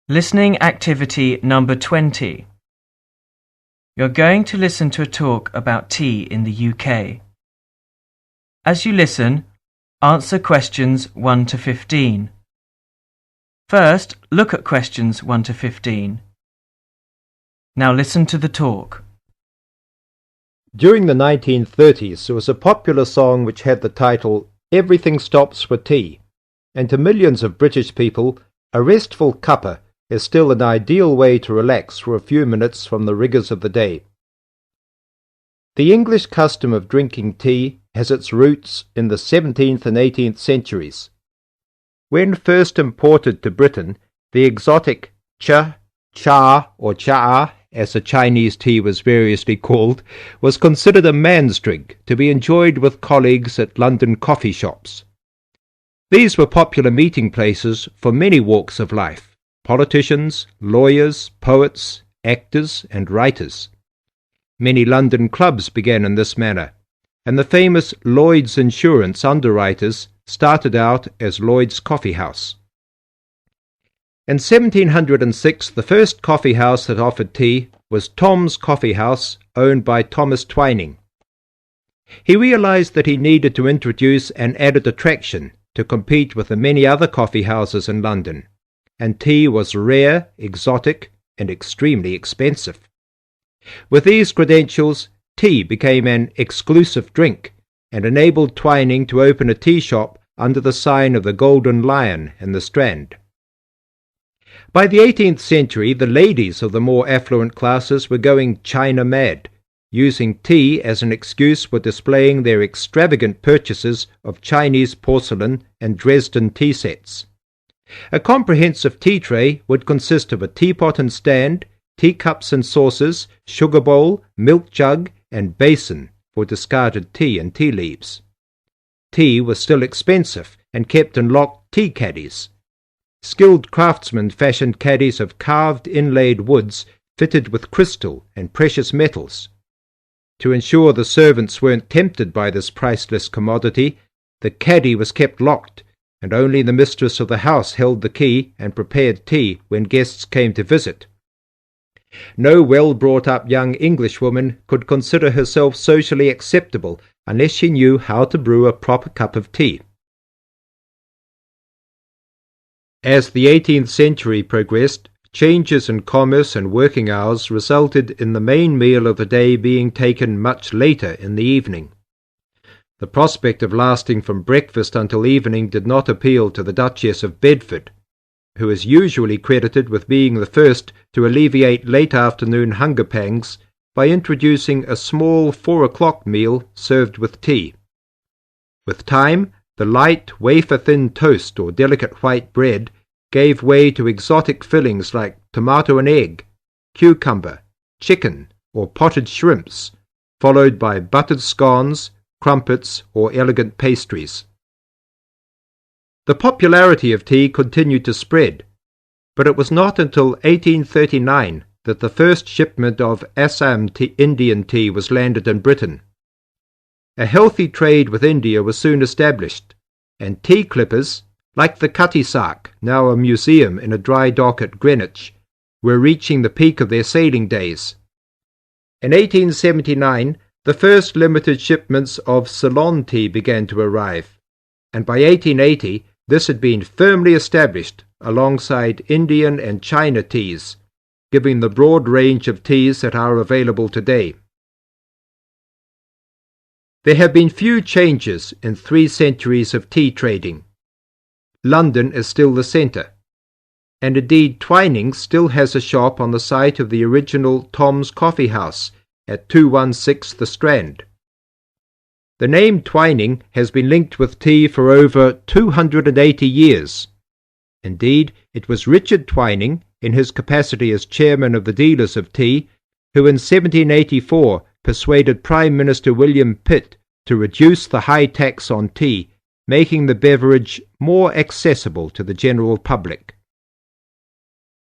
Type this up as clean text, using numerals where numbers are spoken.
Listening activity number 20. You're going to listen to a talk about tea in the UK. As you listen, answer questions 1 to 15. First, look at questions 1 to 15. Now listen to the talk. During the 1930s, there was a popular song which had the title, "Everything Stops for Tea," and to millions of British people, a restful cuppa is still an ideal way to relax for a few minutes from the rigours of the day. The English custom of drinking tea has its roots in the 17th and 18th centuries. When first imported to Britain, the exotic cha, or cha, as the Chinese tea was variously called, was considered a man's drink to be enjoyed with colleagues at London coffee shops. These were popular meeting places for many walks of life: politicians, lawyers, poets, actors, and writers. Many London clubs began in this manner, and the famous Lloyd's Insurance underwriters started out as Lloyd's Coffee House. In 1706, the first coffee house that offered tea was Tom's Coffee House, owned by Thomas Twining. He realized that he needed to introduce an added attraction to compete with the many other coffee houses in London, and tea was rare, exotic, and extremely expensive. With these credentials, tea became an exclusive drink and enabled Twining to open a tea shop under the sign of the Golden Lion in the Strand. By the 18th century, the ladies of the more affluent classes were going China mad, using tea as an excuse for displaying their extravagant purchases of Chinese porcelain and Dresden tea sets. A comprehensive tea tray would consist of a teapot and stand, teacups and saucers, sugar bowl, milk jug, and basin for discarded tea and tea leaves. Tea was still expensive and kept in locked tea caddies. Skilled craftsmen fashioned caddies of carved inlaid woods fitted with crystal and precious metals. To ensure the servants weren't tempted by this priceless commodity, the caddy was kept locked, and only the mistress of the house held the key and prepared tea when guests came to visit. No well-brought-up young Englishwoman could consider herself socially acceptable unless she knew how to brew a proper cup of tea. As the 18th century progressed, changes in commerce and working hours resulted in the main meal of the day being taken much later in the evening. The prospect of lasting from breakfast until evening did not appeal to the Duchess of Bedford, who is usually credited with being the first to alleviate late afternoon hunger pangs by introducing a small 4 o'clock meal served with tea. With time, the light, wafer-thin toast or delicate white bread gave way to exotic fillings like tomato and egg, cucumber, chicken, or potted shrimps, followed by buttered scones, crumpets, or elegant pastries. The popularity of tea continued to spread, but it was not until 1839 that the first shipment of Assam Indian tea was landed in Britain. A healthy trade with India was soon established, and tea clippers, like the Cutty Sark, now a museum in a dry dock at Greenwich, were reaching the peak of their sailing days. In 1879, the first limited shipments of Ceylon tea began to arrive, and by 1880 this had been firmly established alongside Indian and China teas, giving the broad range of teas that are available today. There have been few changes in 3 centuries of tea trading. London is still the centre, and indeed Twining still has a shop on the site of the original Tom's Coffee House at 216 The Strand. The name Twining has been linked with tea for over 280 years. Indeed, it was Richard Twining, in his capacity as chairman of the dealers of tea, who in 1784 persuaded Prime Minister William Pitt to reduce the high tax on tea, making the beverage more accessible to the general public.